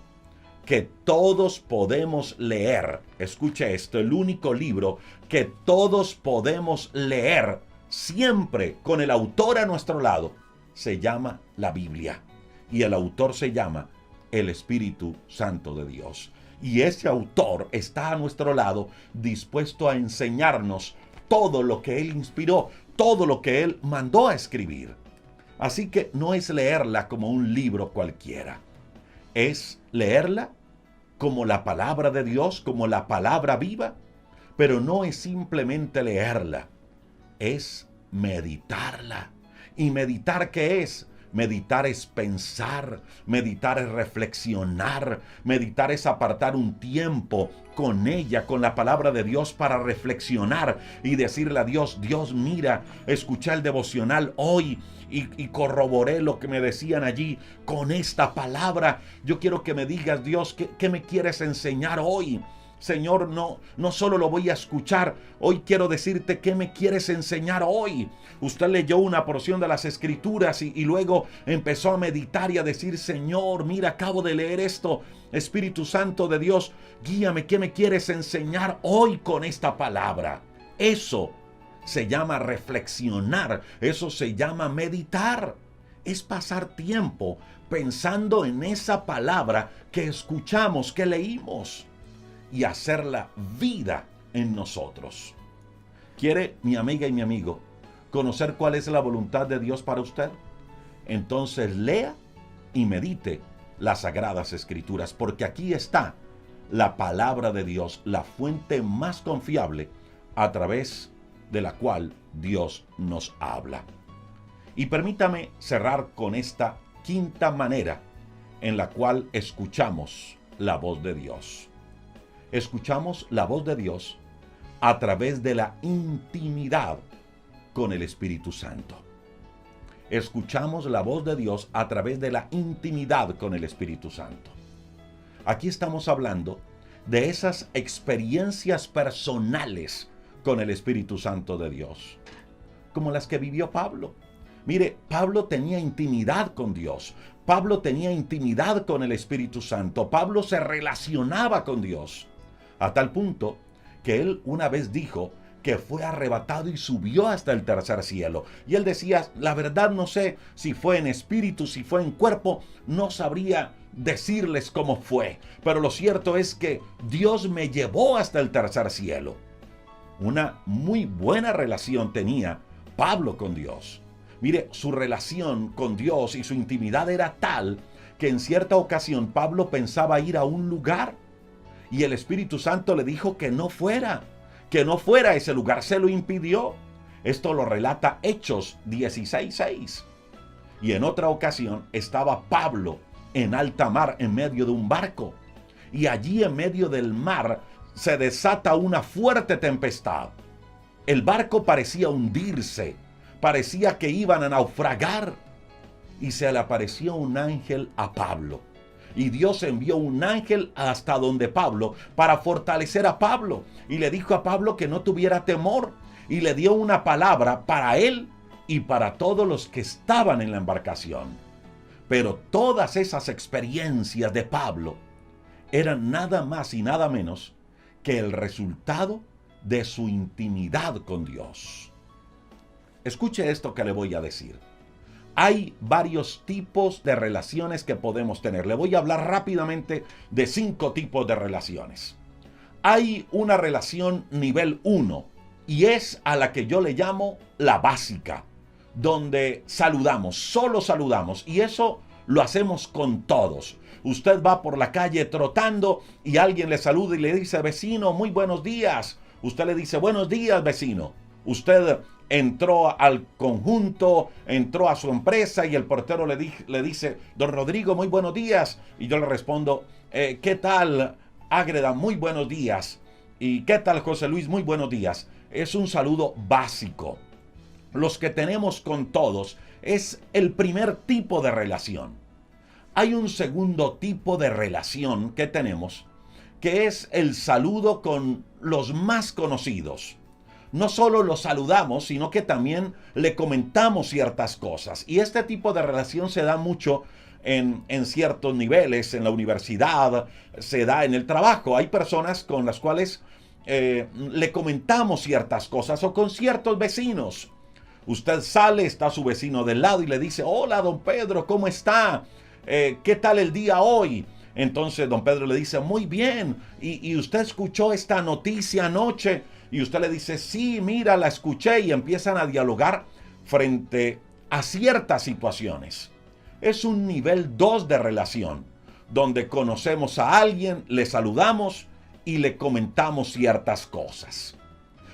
que todos podemos leer, escuche esto, el único libro que todos podemos leer siempre con el autor a nuestro lado, se llama la Biblia. Y el autor se llama el Espíritu Santo de Dios. Y ese autor está a nuestro lado, dispuesto a enseñarnos todo lo que él inspiró, todo lo que él mandó a escribir. Así que no es leerla como un libro cualquiera. Es leerla como la palabra de Dios, como la palabra viva. Pero no es simplemente leerla. Es meditarla. ¿Y meditar qué es? Meditar es pensar, meditar es reflexionar, meditar es apartar un tiempo con ella, con la palabra de Dios para reflexionar y decirle a Dios, Dios mira, escuché el devocional hoy y corroboré lo que me decían allí con esta palabra. Yo quiero que me digas, Dios, ¿qué me quieres enseñar hoy? Señor, no solo lo voy a escuchar, hoy quiero decirte qué me quieres enseñar hoy. Usted leyó una porción de las Escrituras y luego empezó a meditar y a decir, Señor, mira, acabo de leer esto. Espíritu Santo de Dios, guíame, ¿qué me quieres enseñar hoy con esta palabra? Eso se llama reflexionar, eso se llama meditar. Es pasar tiempo pensando en esa palabra que escuchamos, que leímos, y hacerla vida en nosotros. ¿Quiere, mi amiga y mi amigo, conocer cuál es la voluntad de Dios para usted? Entonces lea y medite las Sagradas Escrituras, porque aquí está la palabra de Dios, la fuente más confiable a través de la cual Dios nos habla. Y permítame cerrar con esta quinta manera en la cual escuchamos la voz de Dios. Escuchamos la voz de Dios a través de la intimidad con el Espíritu Santo. Escuchamos la voz de Dios a través de la intimidad con el Espíritu Santo. Aquí estamos hablando de esas experiencias personales con el Espíritu Santo de Dios, como las que vivió Pablo. Mire, Pablo tenía intimidad con Dios. Pablo tenía intimidad con el Espíritu Santo. Pablo se relacionaba con Dios, a tal punto que él una vez dijo que fue arrebatado y subió hasta el tercer cielo. Y él decía, la verdad no sé si fue en espíritu, si fue en cuerpo, no sabría decirles cómo fue. Pero lo cierto es que Dios me llevó hasta el tercer cielo. Una muy buena relación tenía Pablo con Dios. Mire, su relación con Dios y su intimidad era tal que en cierta ocasión Pablo pensaba ir a un lugar y el Espíritu Santo le dijo que no fuera a ese lugar, se lo impidió. Esto lo relata Hechos 16:6. Y en otra ocasión estaba Pablo en alta mar en medio de un barco y allí en medio del mar se desata una fuerte tempestad. El barco parecía hundirse, parecía que iban a naufragar y se le apareció un ángel a Pablo. Y Dios envió un ángel hasta donde Pablo para fortalecer a Pablo. Y le dijo a Pablo que no tuviera temor. Y le dio una palabra para él y para todos los que estaban en la embarcación. Pero todas esas experiencias de Pablo eran nada más y nada menos que el resultado de su intimidad con Dios. Escuche esto que le voy a decir. Hay varios tipos de relaciones que podemos tener. Le voy a hablar rápidamente de 5 tipos de relaciones. Hay una relación nivel 1 y es a la que yo le llamo la básica, donde saludamos, solo saludamos, y eso lo hacemos con todos. Usted va por la calle trotando y alguien le saluda y le dice: vecino, muy buenos días. Usted le dice: buenos días, vecino. Usted entró al conjunto, entró a su empresa y el portero le dice: don Rodrigo, muy buenos días. Y yo le respondo: ¿qué tal, Ágreda? Muy buenos días. ¿Y qué tal, José Luis? Muy buenos días. Es un saludo básico. Los que tenemos con todos es el primer tipo de relación. Hay un segundo tipo de relación que tenemos, que es el saludo con los más conocidos. No solo los saludamos, sino que también le comentamos ciertas cosas. Y este tipo de relación se da mucho en ciertos niveles, en la universidad, se da en el trabajo. Hay personas con las cuales le comentamos ciertas cosas, o con ciertos vecinos. Usted sale, está su vecino del lado y le dice: hola, don Pedro, ¿cómo está? ¿Qué tal el día hoy? Entonces don Pedro le dice: muy bien. ¿Y usted escuchó esta noticia anoche? Y usted le dice: sí, mira, la escuché. Y empiezan a dialogar frente a ciertas situaciones. Es un nivel 2 de relación, donde conocemos a alguien, le saludamos y le comentamos ciertas cosas.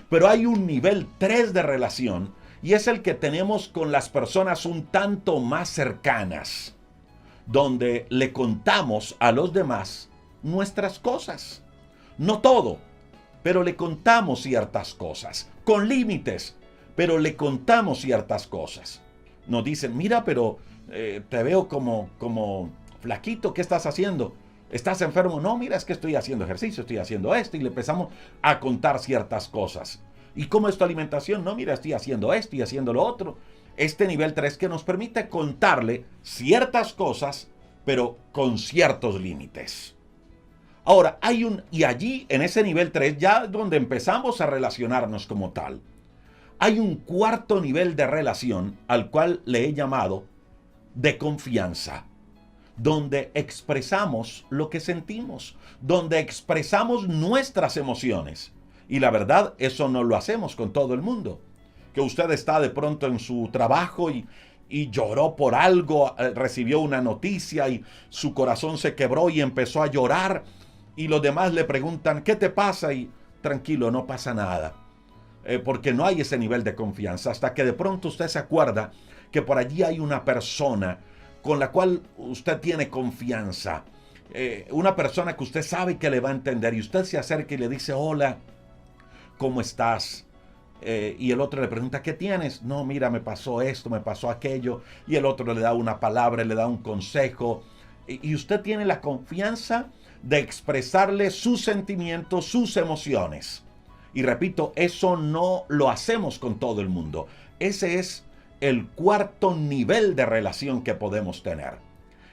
Pero hay un nivel 3 de relación, y es el que tenemos con las personas un tanto más cercanas, donde le contamos a los demás nuestras cosas. No todo, pero le contamos ciertas cosas, con límites, pero le contamos ciertas cosas. Nos dicen: mira, pero te veo como flaquito, ¿qué estás haciendo? ¿Estás enfermo? No, mira, es que estoy haciendo ejercicio, estoy haciendo esto, y le empezamos a contar ciertas cosas. ¿Y cómo es tu alimentación? No, mira, estoy haciendo esto y haciendo lo otro. Este nivel 3 que nos permite contarle ciertas cosas, pero con ciertos límites. Ahora, y allí, en ese nivel 3, ya donde empezamos a relacionarnos como tal, hay un cuarto nivel de relación al cual le he llamado de confianza, donde expresamos lo que sentimos, donde expresamos nuestras emociones. Y la verdad, eso no lo hacemos con todo el mundo. Que usted está de pronto en su trabajo y lloró por algo, recibió una noticia y su corazón se quebró y empezó a llorar, y los demás le preguntan: ¿qué te pasa? Y tranquilo, no pasa nada. Porque no hay ese nivel de confianza, hasta que de pronto usted se acuerda que por allí hay una persona con la cual usted tiene confianza, una persona que usted sabe que le va a entender, y usted se acerca y le dice: hola, ¿cómo estás? Y el otro le pregunta: ¿qué tienes? No, mira, me pasó esto, me pasó aquello. Y el otro le da una palabra, le da un consejo. Y usted tiene la confianza de expresarle sus sentimientos, sus emociones. Y repito, eso no lo hacemos con todo el mundo. Ese es el cuarto nivel de relación que podemos tener.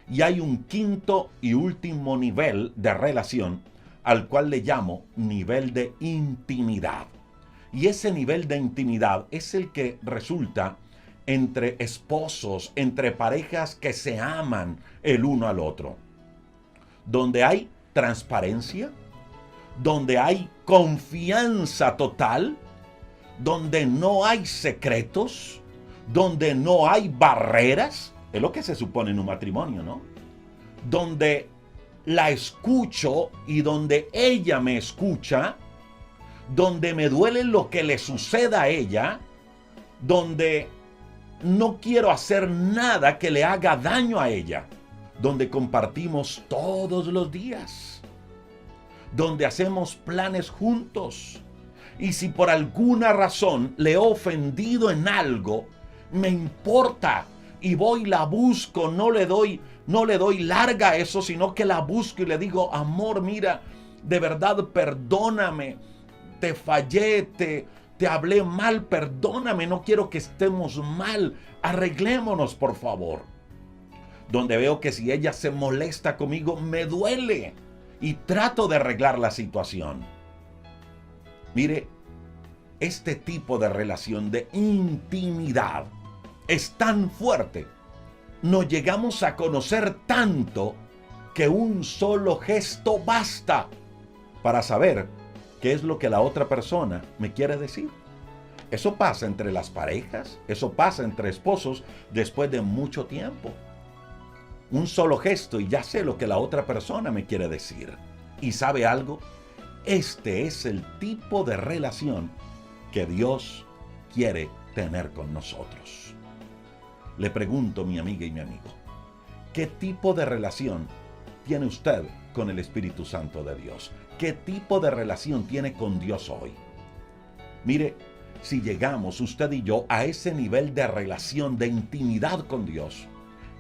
Y hay un quinto y último nivel de relación al cual le llamo nivel de intimidad. Y ese nivel de intimidad es el que resulta entre esposos, entre parejas que se aman el uno al otro, donde hay transparencia, donde hay confianza total, donde no hay secretos, donde no hay barreras. Es lo que se supone en un matrimonio, ¿no? Donde la escucho y donde ella me escucha, donde me duele lo que le suceda a ella, donde no quiero hacer nada que le haga daño a ella, donde compartimos todos los días, donde hacemos planes juntos. Y si por alguna razón le he ofendido en algo, me importa y voy y la busco, no le doy larga a eso, sino que la busco y le digo: amor, mira, de verdad perdóname, te fallé, te hablé mal, perdóname, no quiero que estemos mal, arreglémonos por favor. Donde veo que si ella se molesta conmigo, me duele y trato de arreglar la situación. Mire, este tipo de relación de intimidad es tan fuerte. Nos llegamos a conocer tanto que un solo gesto basta para saber qué es lo que la otra persona me quiere decir. Eso pasa entre las parejas, eso pasa entre esposos después de mucho tiempo. Un solo gesto y ya sé lo que la otra persona me quiere decir. ¿Y sabe algo? Este es el tipo de relación que Dios quiere tener con nosotros. Le pregunto, mi amiga y mi amigo, ¿qué tipo de relación tiene usted con el Espíritu Santo de Dios? ¿Qué tipo de relación tiene con Dios hoy? Mire, si llegamos usted y yo a ese nivel de relación, de intimidad con Dios,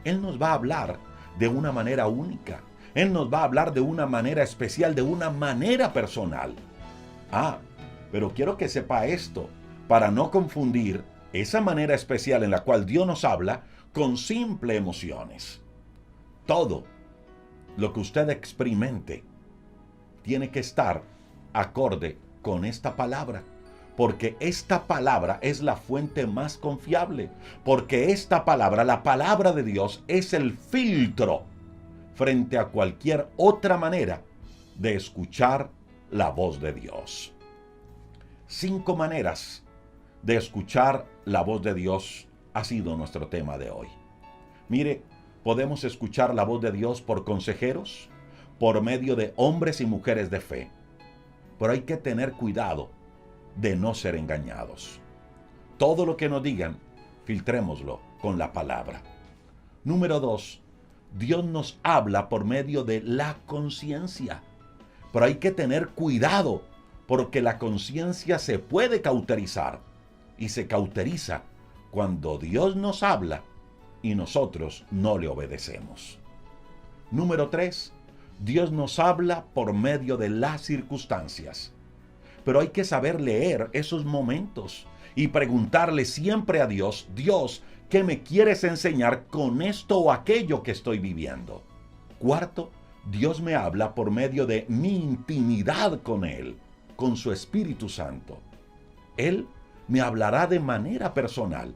Él nos va a hablar de una manera única. Él nos va a hablar de una manera especial, de una manera personal. Pero quiero que sepa esto, para no confundir esa manera especial en la cual Dios nos habla con simples emociones. Todo lo que usted experimente tiene que estar acorde con esta palabra, porque esta palabra es la fuente más confiable, porque esta palabra, la palabra de Dios, es el filtro frente a cualquier otra manera de escuchar la voz de Dios. 5 maneras de escuchar la voz de Dios ha sido nuestro tema de hoy. Mire, podemos escuchar la voz de Dios por consejeros, por medio de hombres y mujeres de fe. Pero hay que tener cuidado de no ser engañados. Todo lo que nos digan, filtrémoslo con la palabra. Número 2, Dios nos habla por medio de la conciencia. Pero hay que tener cuidado porque la conciencia se puede cauterizar y se cauteriza cuando Dios nos habla y nosotros no le obedecemos. Número 3, Dios nos habla por medio de las circunstancias. Pero hay que saber leer esos momentos y preguntarle siempre a Dios, Dios, ¿qué me quieres enseñar con esto o aquello que estoy viviendo? 4, Dios me habla por medio de mi intimidad con Él, con su Espíritu Santo. Él me hablará de manera personal.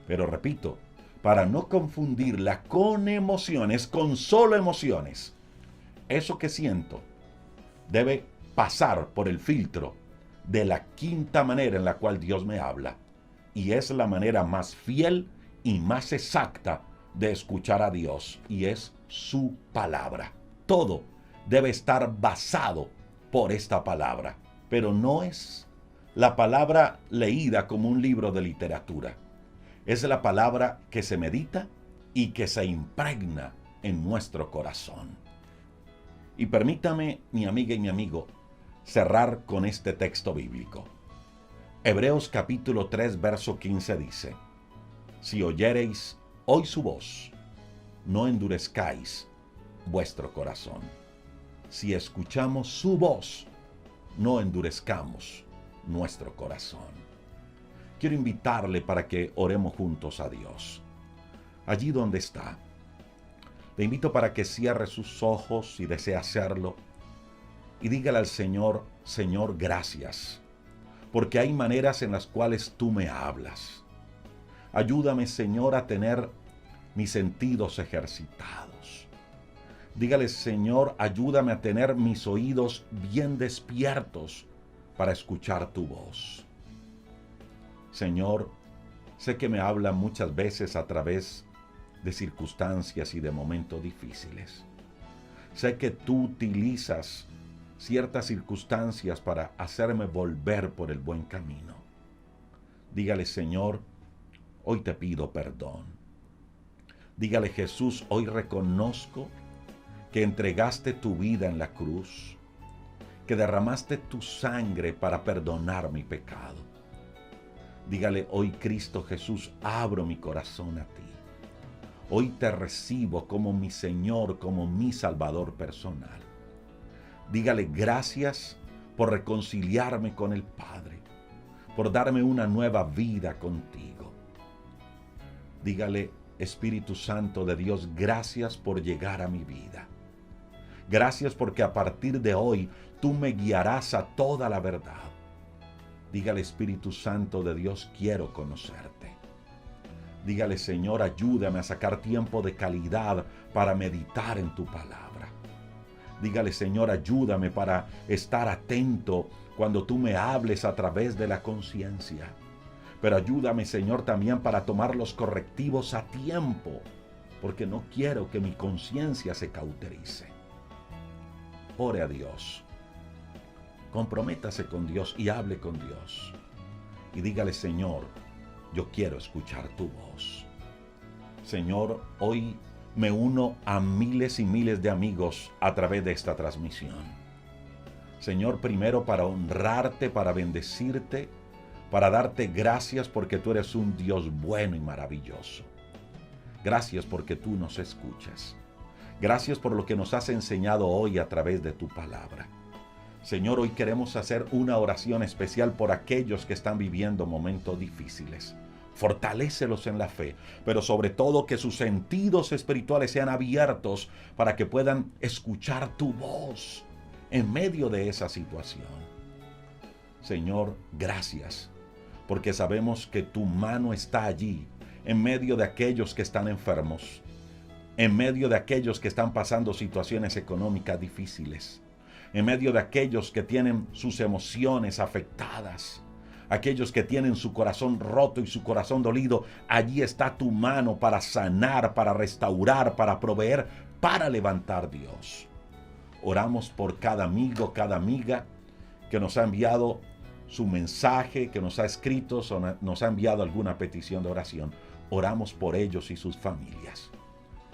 Pero repito, para no confundirla con emociones, con solo emociones. Eso que siento debe pasar por el filtro de la 5ª manera en la cual Dios me habla. Y es la manera más fiel y más exacta de escuchar a Dios. Y es su palabra. Todo debe estar basado por esta palabra. Pero no es la palabra leída como un libro de literatura. Es la palabra que se medita y que se impregna en nuestro corazón. Y permítame, mi amiga y mi amigo, cerrar con este texto bíblico. Hebreos capítulo 3, verso 15 dice, si oyereis hoy su voz, no endurezcáis vuestro corazón. Si escuchamos su voz, no endurezcamos nuestro corazón. Quiero invitarle para que oremos juntos a Dios. Allí donde está, le invito para que cierre sus ojos si desea hacerlo y dígale al Señor, Señor, gracias, porque hay maneras en las cuales tú me hablas. Ayúdame, Señor, a tener mis sentidos ejercitados. Dígale, Señor, ayúdame a tener mis oídos bien despiertos para escuchar tu voz. Señor, sé que me habla muchas veces a través de circunstancias y de momentos difíciles. Sé que tú utilizas ciertas circunstancias para hacerme volver por el buen camino. Dígale, Señor, hoy te pido perdón. Dígale, Jesús, hoy reconozco que entregaste tu vida en la cruz, que derramaste tu sangre para perdonar mi pecado. Dígale, hoy Cristo Jesús, abro mi corazón a ti. Hoy te recibo como mi Señor, como mi Salvador personal. Dígale, gracias por reconciliarme con el Padre, por darme una nueva vida contigo. Dígale, Espíritu Santo de Dios, gracias por llegar a mi vida. Gracias porque a partir de hoy tú me guiarás a toda la verdad. Dígale, Espíritu Santo de Dios, quiero conocerte. Dígale, Señor, ayúdame a sacar tiempo de calidad para meditar en tu palabra. Dígale, Señor, ayúdame para estar atento cuando tú me hables a través de la conciencia. Pero ayúdame, Señor, también para tomar los correctivos a tiempo, porque no quiero que mi conciencia se cauterice. Ore a Dios. Comprométase con Dios y hable con Dios. Y dígale, Señor, yo quiero escuchar tu voz. Señor, hoy me uno a miles y miles de amigos a través de esta transmisión. Señor, primero para honrarte, para bendecirte, para darte gracias porque tú eres un Dios bueno y maravilloso. Gracias porque tú nos escuchas. Gracias por lo que nos has enseñado hoy a través de tu palabra. Señor, hoy queremos hacer una oración especial por aquellos que están viviendo momentos difíciles. Fortalécelos en la fe, pero sobre todo que sus sentidos espirituales sean abiertos para que puedan escuchar tu voz en medio de esa situación. Señor, gracias, porque sabemos que tu mano está allí, en medio de aquellos que están enfermos, en medio de aquellos que están pasando situaciones económicas difíciles, en medio de aquellos que tienen sus emociones afectadas, aquellos que tienen su corazón roto y su corazón dolido. Allí está tu mano para sanar, para restaurar, para proveer, para levantar, Dios. Oramos por cada amigo, cada amiga que nos ha enviado su mensaje, que nos ha escrito, nos ha enviado alguna petición de oración. Oramos por ellos y sus familias.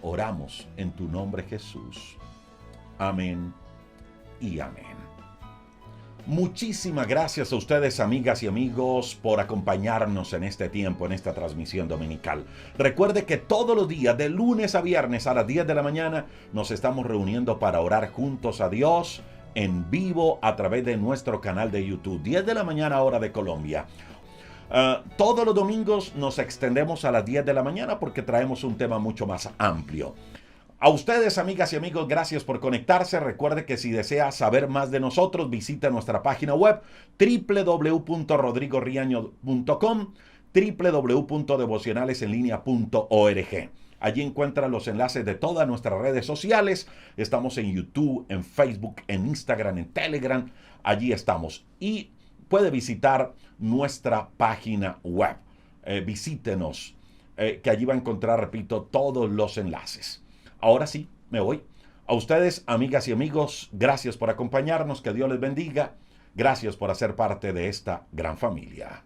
Oramos en tu nombre, Jesús. Amén y amén. Muchísimas gracias a ustedes, amigas y amigos, por acompañarnos en este tiempo, en esta transmisión dominical. Recuerde que todos los días, de lunes a viernes a las 10 de la mañana, nos estamos reuniendo para orar juntos a Dios en vivo a través de nuestro canal de YouTube, 10 de la mañana hora de Colombia. Todos los domingos nos extendemos a las 10 de la mañana porque traemos un tema mucho más amplio. A ustedes, amigas y amigos, gracias por conectarse. Recuerde que si desea saber más de nosotros, visita nuestra página web www.rodrigoriaño.com, www.devocionalesenlinea.org. Allí encuentran los enlaces de todas nuestras redes sociales. Estamos en YouTube, en Facebook, en Instagram, en Telegram. Allí estamos. Y puede visitar nuestra página web. Visítenos, que allí va a encontrar, repito, todos los enlaces. Ahora sí, me voy. A ustedes, amigas y amigos, gracias por acompañarnos. Que Dios les bendiga. Gracias por hacer parte de esta gran familia.